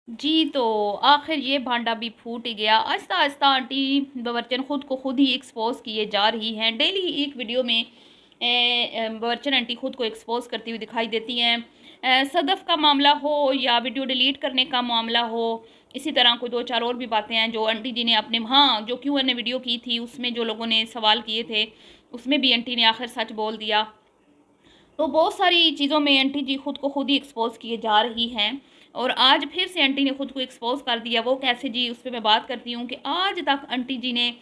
जी, तो आखिर ये भांडा भी फूट ही गया। आहिस्ता-आहिस्ता आंटी बावर्चन खुद को खुद ही एक्सपोज़ किए जा रही हैं। डेली एक वीडियो में बावर्चन आंटी खुद को एक्सपोज़ करती हुई दिखाई देती हैं। सदफ़ का मामला हो या वीडियो डिलीट करने का मामला हो, इसी तरह कोई 2-4 और भी बातें हैं जो आंटी जी ने अपने हाँ, जो क्यूएनए वीडियो की थी उसमें जो लोगों ने सवाल किए थे, उसमें भी आंटी ने आखिर सच बोल दिया। तो बहुत सारी चीज़ों में आंटी जी खुद को खुद ही एक्सपोज़ किए जा रही हैं और आज फिर से आंटी ने खुद को एक्सपोज़ कर दिया। वो कैसे जी, उस पे मैं बात करती हूँ कि आज तक आंटी जी ने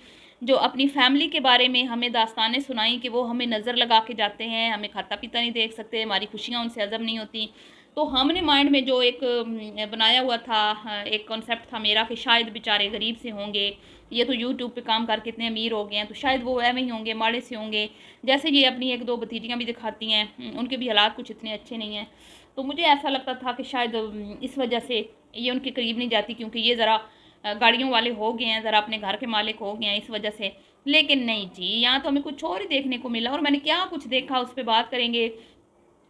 जो अपनी फ़ैमिली के बारे में हमें दास्तानें सुनाई कि वो हमें नज़र लगा के जाते हैं, हमें खाता-पीता नहीं देख सकते, हमारी खुशियाँ उनसे हज़म नहीं होती। तो हमने माइंड में जो एक बनाया हुआ था, एक कॉन्सेप्ट था मेरा कि शायद बेचारे गरीब से होंगे, ये तो यूट्यूब पे काम करके इतने अमीर हो गए हैं, तो शायद वो ऐवें ही होंगे, माड़े से होंगे। जैसे ये अपनी 1-2 भतीजियाँ भी दिखाती हैं, उनके भी हालात कुछ इतने अच्छे नहीं हैं। तो मुझे ऐसा लगता था कि शायद इस वजह से ये उनके करीब नहीं जाती, क्योंकि ये ज़रा गाड़ियों वाले हो गए हैं, ज़रा अपने घर के मालिक हो गए हैं इस वजह से। लेकिन नहीं जी, यहाँ तो हमें कुछ और ही देखने को मिला और मैंने क्या कुछ देखा उस पे बात करेंगे।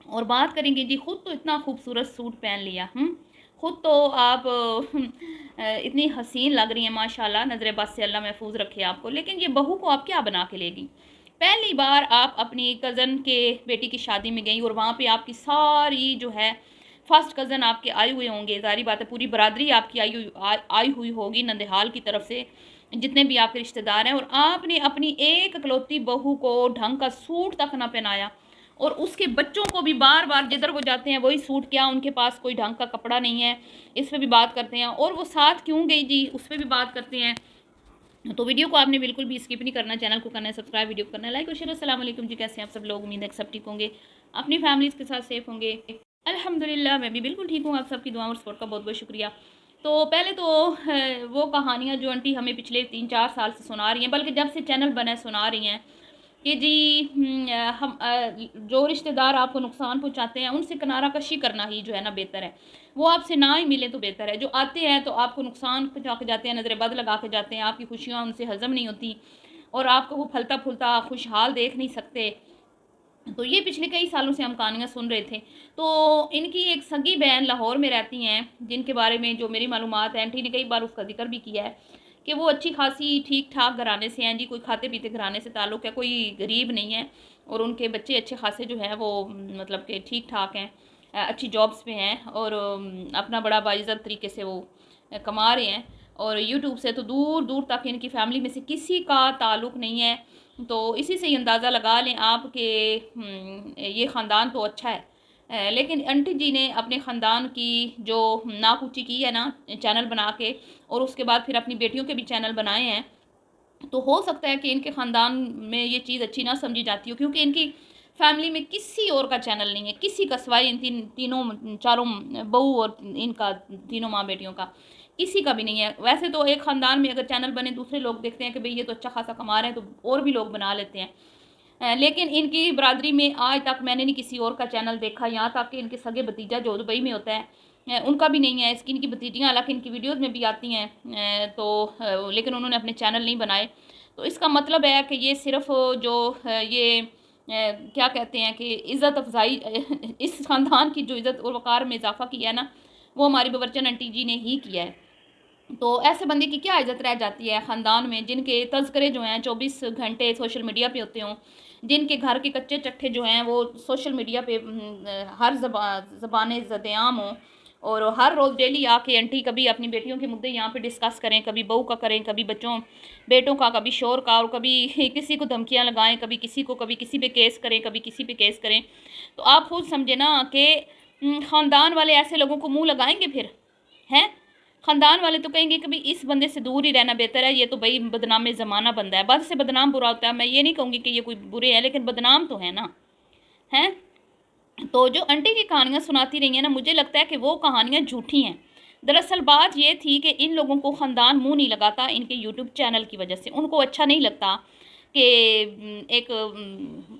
और बात करेंगे जी, खुद तो इतना खूबसूरत सूट पहन लिया, खुद तो आप इतनी हसीन लग रही हैं माशाल्लाह, नज़र बद से अल्लाह महफूज रखे आपको। लेकिन ये बहू को आप क्या बना के लेगी? पहली बार आप अपनी कज़न के बेटी की शादी में गई और वहाँ पे आपकी सारी जो है फर्स्ट कज़न आपके आए हुए होंगे, ज़ाहिर बात है पूरी बरादरी आपकी आई हुई होगी नंदहाल की तरफ से, जितने भी आपके रिश्तेदार हैं, और आपने अपनी एक इकलौती बहू को ढंग का सूट तक ना पहनाया और उसके बच्चों को भी बार-बार जिधर वो जाते हैं वही सूट, क्या उनके पास कोई ढंग का कपड़ा नहीं है? इस पे भी बात करते हैं और वो साथ क्यों गई जी, उस पे भी बात करते हैं। तो वीडियो को आपने बिल्कुल भी स्किप नहीं करना, चैनल को करना है सब्सक्राइब, वीडियो को करना है लाइक और शेयर। अस्सलाम वालेकुम जी, कैसे हैं आप सब लोग? उम्मीद है कि सब ठीक होंगे, अपनी फैमिलीज़ के साथ सेफ होंगे। अल्हम्दुलिल्लाह मैं भी बिल्कुल ठीक हूँ, आप सबकी दुआ और सपोर्ट का बहुत-बहुत शुक्रिया। तो पहले तो वो कहानियाँ जो आंटी हमें पिछले 3-4 साल से सुना रही हैं, बल्कि जब से चैनल बना है सुना रही हैं कि जी जो रिश्तेदार आपको नुकसान पहुँचाते हैं उनसे किनारा कशी करना ही जो है ना बेहतर है। वो आपसे ना ही मिले तो बेहतर है। जो आते हैं तो आपको नुकसान पहुँचा के जाते हैं, नज़र बद लगा के जाते हैं, आपकी खुशियाँ उनसे हज़म नहीं होती और आपको वो फलता-फूलता खुशहाल देख नहीं सकते। तो ये पिछले कई सालों से हम कहानियाँ सुन रहे थे। तो इनकी एक सगी बहन लाहौर में रहती हैं, जिनके बारे में जो मेरी मालूमात है, आंटी ने कई बार उसका ज़िक्र भी किया है कि वो अच्छी खासी ठीक-ठाक घराने से हैं जी, कोई खाते-पीते घराने से ताल्लुक़ है, कोई गरीब नहीं है और उनके बच्चे अच्छे खासे जो हैं वो मतलब कि ठीक-ठाक हैं, अच्छी जॉब्स पे हैं और अपना बड़ा बाइज़्ज़त तरीके से वो कमा रहे हैं और यूट्यूब से तो दूर-दूर तक इनकी फ़ैमिली में से किसी का ताल्लुक़ नहीं है। तो इसी से ही अंदाज़ा लगा लें आप कि ये ख़ानदान तो अच्छा है। लेकिन आंटी जी ने अपने ख़ानदान की जो नाकुची की है ना चैनल बना के, और उसके बाद फिर अपनी बेटियों के भी चैनल बनाए हैं, तो हो सकता है कि इनके ख़ानदान में ये चीज़ अच्छी ना समझी जाती हो, क्योंकि इनकी फैमिली में किसी और का चैनल नहीं है, किसी का सिवाय इन तीनों चारों बहू और इनका तीनों माँ बेटियों का किसी का भी नहीं है। वैसे तो एक ख़ानदान में अगर चैनल बने, दूसरे लोग देखते हैं कि भई ये तो अच्छा खासा कमा रहे हैं, तो और भी लोग बना लेते हैं। लेकिन इनकी बरादरी में आज तक मैंने नहीं किसी और का चैनल देखा, यहाँ तक कि इनके सगे भतीजा जो दुबई में होता है उनका भी नहीं है। इसकी इनकी भतीजियाँ हालाँकि इनकी वीडियोज़ में भी आती हैं, लेकिन उन्होंने अपने चैनल नहीं बनाए। तो इसका मतलब है कि ये सिर्फ़ जो ये क्या कहते हैं कि इज़्ज़त अफ़ज़ाई इस ख़ानदान की जो इज़्ज़त और वक़ार में इज़ाफ़ा किया है ना, वो हमारी बावर्चन आंटी जी ने ही किया है। तो ऐसे बंदे की क्या इज़्ज़त रह जाती है ख़ानदान में, जिनके तज़किरे जो हैं 24 घंटे सोशल मीडिया पे होते हों, जिनके घर के कच्चे चट्ठे जो हैं वो सोशल मीडिया पे हर ज़बान ज़देआम हों और हर रोज़ डेली आके आंटी कभी अपनी बेटियों के मुद्दे यहाँ पे डिस्कस करें, कभी बहू का करें, कभी बेटों का, कभी शौहर का, और कभी किसी को धमकियाँ लगाएँ, कभी किसी पे केस करें, कभी किसी पे केस करें। तो आप खुद समझे ना कि ख़ानदान वाले ऐसे लोगों को मुँह लगाएँगे फिर, हैं? ख़ानदान वाले तो कहेंगे कि भई इस बंदे से दूर ही रहना बेहतर है, ये तो भई बदनाम ज़माना बंदा है। बद से बदनाम बुरा होता है, मैं ये नहीं कहूँगी कि ये कोई बुरे हैं, लेकिन बदनाम तो है ना, हैं? तो जो आंटी की कहानियाँ सुनाती रही हैं ना, मुझे लगता है कि वो कहानियाँ झूठी हैं। दरअसल बात ये थी कि इन लोगों को ख़ानदान मुँह नहीं लगाता इनके यूट्यूब चैनल की वजह से। उनको अच्छा नहीं लगता कि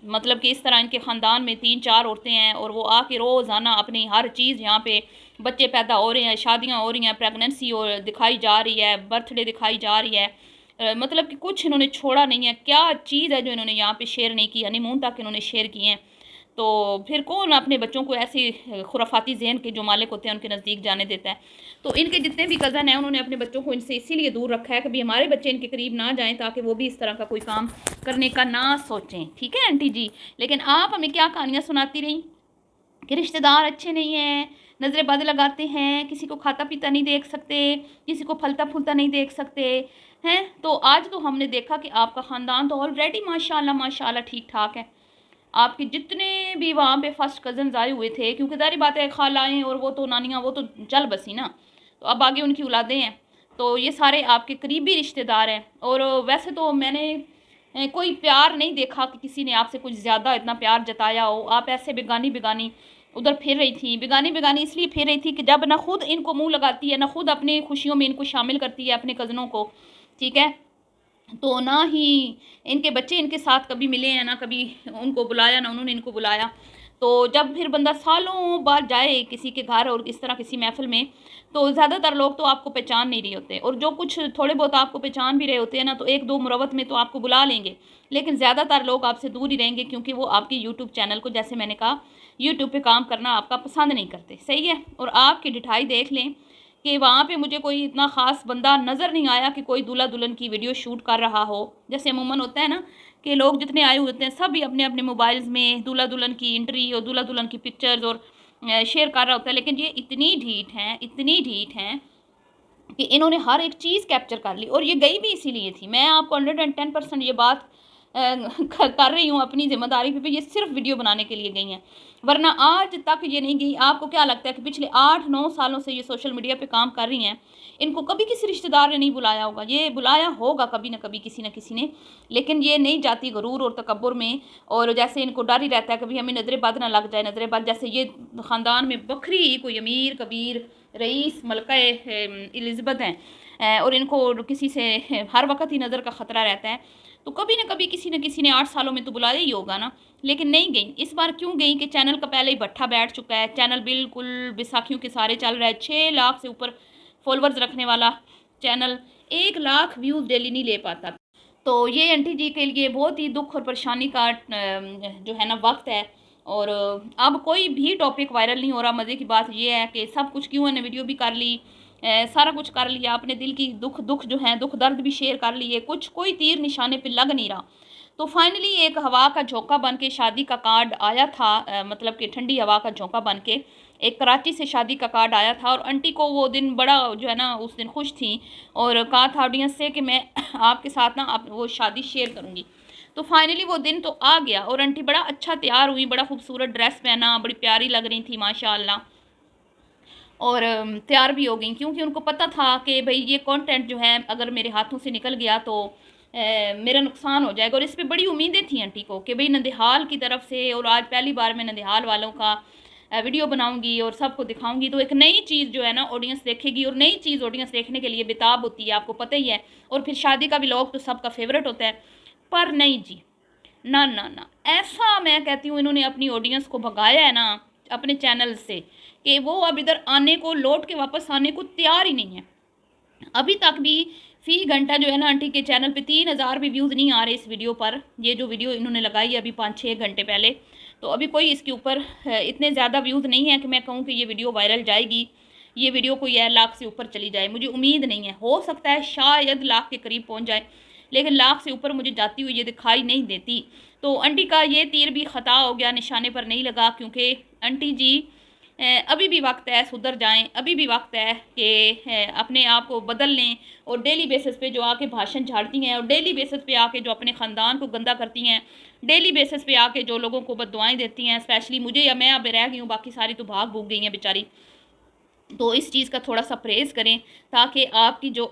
मतलब कि इस तरह इनके ख़ानदान में 3-4 औरतें हैं और वो आके रोज़ाना अपनी हर चीज़ यहाँ पे, बच्चे पैदा हो रहे हैं, शादियाँ हो रही हैं, प्रेगनेंसी और दिखाई जा रही है, बर्थडे दिखाई जा रही है। मतलब कि कुछ इन्होंने छोड़ा नहीं है। क्या चीज़ है जो इन्होंने यहाँ पे शेयर नहीं की, हनीमून तक इन्होंने शेयर किए हैं। तो फिर कौन अपने बच्चों को ऐसी खुराफाती जहन के जो मालिक होते हैं उनके नज़दीक जाने देता है। तो इनके जितने भी कज़न हैं उन्होंने अपने बच्चों को इनसे इसीलिए दूर रखा है कि भी हमारे बच्चे इनके करीब ना जाएं, ताकि वो भी इस तरह का कोई काम करने का ना सोचें। ठीक है आंटी जी। लेकिन आप हमें क्या कहानियाँ सुनाती रहीं कि रिश्तेदार अच्छे नहीं हैं, नज़रें बद लगाते हैं, किसी को खाता पीता नहीं देख सकते, किसी को फलता फूलता नहीं देख सकते हैं। तो आज तो हमने देखा कि आपका ख़ानदान तो ऑलरेडी माशाल्लाह माशाल्लाह ठीक ठाक है। आपके जितने भी वहाँ पे फर्स्ट कज़न्स आए हुए थे, क्योंकि ज़ाहिर बात है खालाएँ और वो तो नानियाँ वो तो चल बसी ना, तो अब आगे उनकी औलादें हैं, तो ये सारे आपके करीबी रिश्तेदार हैं। और वैसे तो मैंने कोई प्यार नहीं देखा कि किसी ने आपसे कुछ ज़्यादा इतना प्यार जताया हो। आप ऐसे बेगानी बेगानी उधर फिर रही थी, बेगानी बेगानी इसलिए फिर रही थी कि जब ना खुद इनको मुँह लगाती है, ना खुद अपनी खुशियों में इनको शामिल करती है अपने कज़नों को, ठीक है, तो ना ही इनके बच्चे इनके साथ कभी मिले हैं, ना कभी उनको बुलाया, ना उन्होंने इनको बुलाया। तो जब फिर बंदा सालों बाद जाए किसी के घर और इस तरह किसी महफ़िल में, तो ज़्यादातर लोग तो आपको पहचान नहीं रहे होते, और जो कुछ थोड़े बहुत आपको पहचान भी रहे होते हैं ना, तो एक दो मुरवत में तो आपको बुला लेंगे, लेकिन ज़्यादातर लोग आपसे दूर ही रहेंगे, क्योंकि वो आपके यूट्यूब चैनल को, जैसे मैंने कहा, यूट्यूब पे काम करना आपका पसंद नहीं करते। सही है। और आपकी डिठाई देख लें कि वहाँ पे मुझे कोई इतना ख़ास बंदा नज़र नहीं आया कि कोई दूल्हा दुल्हन की वीडियो शूट कर रहा हो। जैसे अमूमन होता है ना कि लोग जितने आए हुए होते हैं सभी अपने अपने मोबाइल्स में दूल्हा दुल्हन की एंट्री और दूल्हा दुल्हन की पिक्चर्स और शेयर कर रहा होता है, लेकिन ये इतनी ढीठ हैं कि इन्होंने हर एक चीज़ कैप्चर कर ली। और ये गई भी इसीलिए थी। मैं आपको 110% ये बात कर रही हूँ अपनी ज़िम्मेदारी पे, ये सिर्फ वीडियो बनाने के लिए गई हैं, वरना आज तक ये नहीं गई। आपको क्या लगता है कि पिछले 8-9 सालों से ये सोशल मीडिया पे काम कर रही हैं, इनको कभी किसी रिश्तेदार ने नहीं बुलाया होगा? ये बुलाया होगा कभी ना कभी किसी न किसी ने, लेकिन ये नहीं जाती गरूर और तकब्बुर में। और जैसे इनको डर ही रहता है कभी हमें नज़र बद ना लग जाए, नज़र बद। जैसे ये ख़ानदान में बखरी ही कोई अमीर कबीर रईस मलका एलिज़ाबेथ हैं, और इनको किसी से हर वक्त ही नज़र का ख़तरा रहता है, तो कभी ना कभी किसी न किसी ने 8 सालों में तो बुलाया ही होगा ना। लेकिन नहीं गई। इस बार क्यों गई कि चैनल का पहले ही भट्ठा बैठ चुका है, चैनल बिल्कुल बैसाखियों के सारे चल रहा है, 6 लाख से ऊपर फॉलोअर्स रखने वाला चैनल 1 लाख व्यूज़ डेली नहीं ले पाता। तो ये आंटी जी के लिए बहुत ही दुख और परेशानी का जो है ना वक्त है। और अब कोई भी टॉपिक वायरल नहीं हो रहा। मज़े की बात ये है कि सब कुछ क्यों है, वीडियो भी कर ली, सारा कुछ कर लिया, अपने दिल की दुख जो है दुख दर्द भी शेयर कर लिए, कुछ कोई तीर निशाने पे लग नहीं रहा। तो फाइनली एक हवा का झोंका बन के शादी का कार्ड आया था, मतलब कि ठंडी हवा का झोंका बन के एक कराची से शादी का कार्ड आया था। और आंटी को वो दिन बड़ा जो है ना उस दिन खुश थी, और कहा था ऑडियंस से कि मैं आपके साथ ना आप वो शादी शेयर करूँगी। तो फाइनली वो दिन तो आ गया, और आंटी बड़ा अच्छा तैयार हुई, बड़ा खूबसूरत ड्रेस पहना, बड़ी प्यारी लग रही थी माशाल्लाह, और तैयार भी हो गई, क्योंकि उनको पता था कि भाई ये कंटेंट जो है अगर मेरे हाथों से निकल गया तो मेरा नुकसान हो जाएगा। और इस पर बड़ी उम्मीदें थी आंटी को कि भाई नंदिहाल की तरफ से, और आज पहली बार मैं नंदिहाल वालों का वीडियो बनाऊंगी और सबको दिखाऊंगी, तो एक नई चीज़ जो है ना ऑडियंस देखेगी, और नई चीज़ ऑडियंस देखने के लिए बेताब होती है, आपको पता ही है। और फिर शादी का व्लॉग तो सबका फेवरेट होता है। पर नहीं जी, ना ना ना, ऐसा मैं कहती हूँ इन्होंने अपनी ऑडियंस को भगाया है ना अपने चैनल से, कि वो अब इधर आने को, लौट के वापस आने को तैयार ही नहीं है। अभी तक भी फी घंटा जो है ना आंटी के चैनल पे 3000 भी व्यूज़ नहीं आ रहे इस वीडियो पर। ये जो वीडियो इन्होंने लगाई अभी 5-6 घंटे पहले, तो अभी कोई इसके ऊपर इतने ज़्यादा व्यूज़ नहीं है कि मैं कहूँ कि ये वीडियो वायरल जाएगी, ये वीडियो कोई 1 लाख से ऊपर चली जाए, मुझे उम्मीद नहीं है। हो सकता है शायद लाख के करीब पहुँच जाए, लेकिन लाख से ऊपर मुझे जाती हुई ये दिखाई नहीं देती। तो आंटी का ये तीर भी ख़ता हो गया, निशाने पर नहीं लगा, क्योंकि आंटी जी अभी भी वक्त है सुधर जाएं, अभी भी वक्त है कि अपने आप को बदल लें। और डेली बेसिस पे जो आके भाषण झाड़ती हैं, और डेली बेसिस पे आके जो अपने ख़ानदान को गंदा करती हैं, डेली बेसिस पे आके जो लोगों को बददुआएं देती हैं, स्पेशली मुझे, या मैं अब रह गई हूँ, बाकी सारी तो भाग भूग गई हैं बेचारी। तो इस चीज़ का थोड़ा सा परहेज़ करें, ताकि आपकी जो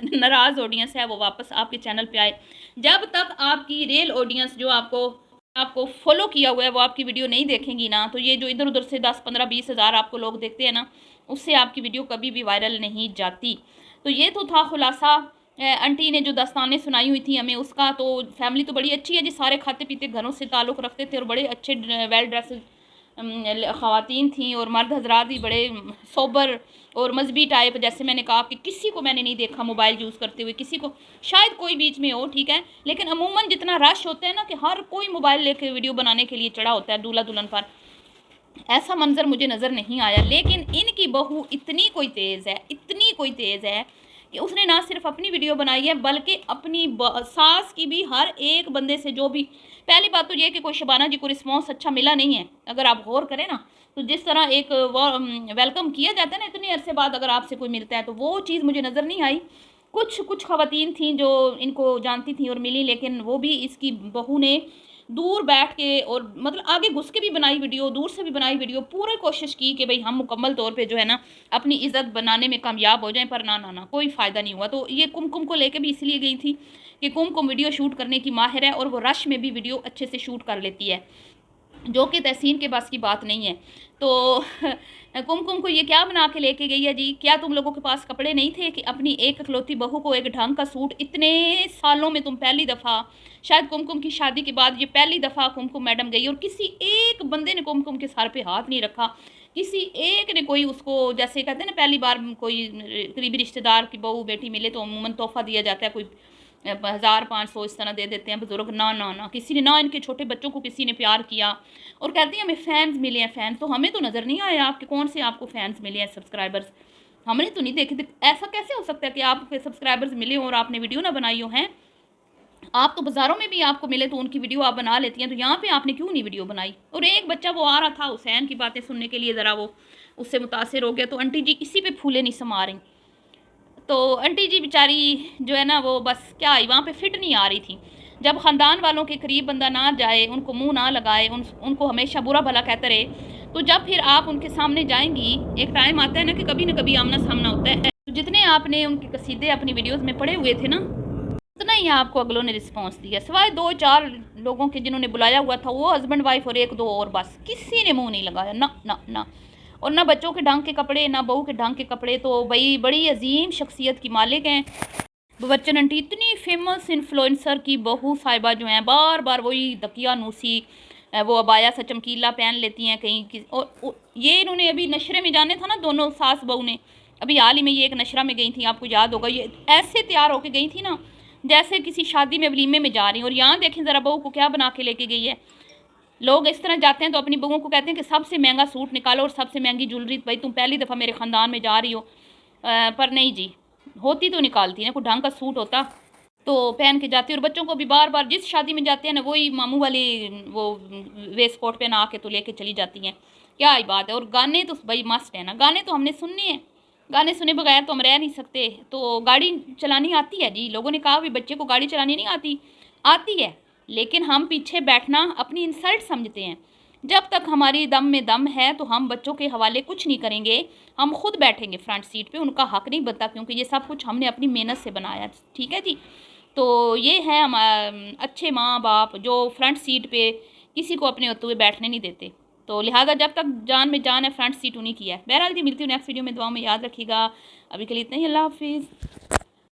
नाराज़ ऑडियंस है वो वापस आपके चैनल पे आए। जब तक आपकी रियल ऑडियंस जो आपको फॉलो किया हुआ है वो आपकी वीडियो नहीं देखेंगी ना, तो ये जो इधर उधर से 10-15-20 हज़ार आपको लोग देखते हैं ना, उससे आपकी वीडियो कभी भी वायरल नहीं जाती। तो ये तो था खुलासा आंटी ने जो दास्तानें सुनाई हुई थी हमें उसका। तो फैमिली तो बड़ी अच्छी है जी, सारे खाते पीते घरों से ताल्लुक़ रखते थे, और बड़े अच्छे वेल ड्रेस ख़वातीन थी और मर्द हजरात भी बड़े सोबर और मजहबी टाइप। जैसे मैंने कहा कि किसी को मैंने नहीं देखा मोबाइल यूज़ करते हुए, किसी को, शायद कोई बीच में हो, ठीक है, लेकिन अमूमन जितना रश होता है ना कि हर कोई मोबाइल लेके वीडियो बनाने के लिए चढ़ा होता है दूल्हा दुल्हन पर, ऐसा मंजर मुझे नज़र नहीं आया। लेकिन इनकी बहू इतनी कोई तेज़ है, इतनी कोई तेज़ है कि उसने ना सिर्फ अपनी वीडियो बनाई है बल्कि अपनी सास की भी। हर एक बंदे से जो भी, पहली बात तो ये कि कोई शबाना जी को रिस्पॉन्स अच्छा मिला नहीं है। अगर आप गौर करें ना तो जिस तरह एक वेलकम किया जाता है ना इतने अरसे बाद अगर आपसे कोई मिलता है, तो वो चीज़ मुझे नज़र नहीं आई। कुछ कुछ ख़वातीन थी जो इनको जानती थी और मिली, लेकिन वो भी इसकी बहू ने दूर बैठ के और मतलब आगे घुस के भी बनाई वीडियो, दूर से भी बनाई वीडियो, पूरी कोशिश की कि भाई हम मुकम्मल तौर पे जो है ना अपनी इज़्ज़त बनाने में कामयाब हो जाएं, पर ना ना ना कोई फ़ायदा नहीं हुआ। तो ये कुमकुम को लेके भी इसलिए गई थी कि कुमकुम वीडियो शूट करने की माहिर है और वो रश में भी वीडियो अच्छे से शूट कर लेती है, जो कि तहसीन के बस की बात नहीं है। तो कुमकुम को ये क्या बना के लेके गई है जी? क्या तुम लोगों के पास कपड़े नहीं थे कि अपनी एक इकलौती बहू को एक ढंग का सूट, इतने सालों में तुम पहली दफ़ा, शायद कुमकुम की शादी के बाद ये पहली दफ़ा कुमकुम मैडम गई और किसी एक बंदे ने कुमकुम के सर पे हाथ नहीं रखा, किसी एक ने कोई उसको, जैसे कहते हैं ना पहली बार कोई करीबी रिश्तेदार की बहू बेटी मिले तो अमूमन तोहफ़ा दिया जाता है, कोई 1500 इस तरह दे देते हैं बुज़ुर्ग। ना ना ना, किसी ने ना, इनके छोटे बच्चों को किसी ने प्यार किया। और कहती हैं हमें फ़ैन्स मिले हैं, फ़ैन्स तो हमें तो नज़र नहीं आए आपके, कौन से आपको फ़ैन्स मिले हैं, सब्सक्राइबर्स हमने तो नहीं देखे। ऐसा कैसे हो सकता है कि आपके सब्सक्राइबर्स मिले हों और आपने वीडियो ना बनाई हो? हैं आप तो बाज़ारों में भी आपको मिले तो उनकी वीडियो आप बना लेती हैं, तो यहाँ पे आपने क्यों नहीं वीडियो बनाई? और एक बच्चा वो आ रहा था हुसैन की बातें सुनने के लिए, ज़रा वो उससे मुतासिर हो गया, तो आंटी जी इसी पे फूले नहीं समा रही। तो आंटी जी बेचारी जो है ना वो बस क्या आई, वहाँ पे फिट नहीं आ रही थी। जब ख़ानदान वालों के करीब बंदा ना जाए, उनको मुंह ना लगाए, उनको हमेशा बुरा भला कहते रहे, तो जब फिर आप उनके सामने जाएंगी, एक टाइम आता है ना कि कभी ना कभी आमना सामना होता है। तो जितने आपने उनके कसीदे अपनी वीडियोस में पढ़े हुए थे ना, उतना ही आपको अगलों ने रिस्पॉन्स दिया, सिवाय 2-4 लोगों के जिन्होंने बुलाया हुआ था, वो हस्बैंड वाइफ और 1-2 और, बस किसी ने मुँह नहीं लगाया, ना ना ना। और ना बच्चों के ढंग के कपड़े, ना बहू के ढंग के कपड़े। तो भाई बड़ी अजीम शख्सियत की मालिक हैं बच्चन आंटी, इतनी फेमस इन्फ्लुएंसर की बहू साहिबा जो हैं, बार बार वही दकिया नूसी, वो अबाया सा चमकीला पहन लेती हैं कहीं की। और ये इन्होंने अभी नशरे में जाने था ना, दोनों सास बहू ने, अभी हाल ही में ये एक नशरा में गई थी, आपको याद होगा, ये ऐसे तैयार होके गई थी ना जैसे किसी शादी में वलीमे में जा रही। और यहाँ देखें ज़रा बहू को क्या बना के लेके गई है। लोग इस तरह जाते हैं तो अपनी बहू को कहते हैं कि सबसे महंगा सूट निकालो और सबसे महंगी ज्वेलरी, भाई तुम पहली दफ़ा मेरे ख़ानदान में जा रही हो। पर नहीं जी, होती तो निकालती ना, कोई ढंग का सूट होता तो पहन के जाती। और बच्चों को भी बार बार जिस शादी में जाते हैं ना, वही मामू वाली वो वेस्ट कोट पहना के तो लेके चली जाती हैं। क्या ही बात है। और गाने तो भाई मस्त है ना, गाने तो हमने सुनने हैं, गाने सुने बगैर तो हम रह नहीं सकते। तो गाड़ी चलानी आती है जी, लोगों ने कहा भी बच्चे को गाड़ी चलानी नहीं आती, आती है, लेकिन हम पीछे बैठना अपनी इंसल्ट समझते हैं। जब तक हमारी दम में दम है तो हम बच्चों के हवाले कुछ नहीं करेंगे, हम खुद बैठेंगे फ्रंट सीट पे, उनका हक नहीं बनता, क्योंकि ये सब कुछ हमने अपनी मेहनत से बनाया। ठीक है जी। तो ये है हम अच्छे माँ बाप जो फ्रंट सीट पे किसी को अपने होते हुए बैठने नहीं देते। तो लिहाजा जब तक जान में जान है, फ्रंट सीट उन्हीं की है। बहरहाल जी, मिलती हूँ नेक्स्ट वीडियो में, दुआ में याद रखिएगा। अभी के लिए इतना ही, अल्लाह हाफिज़।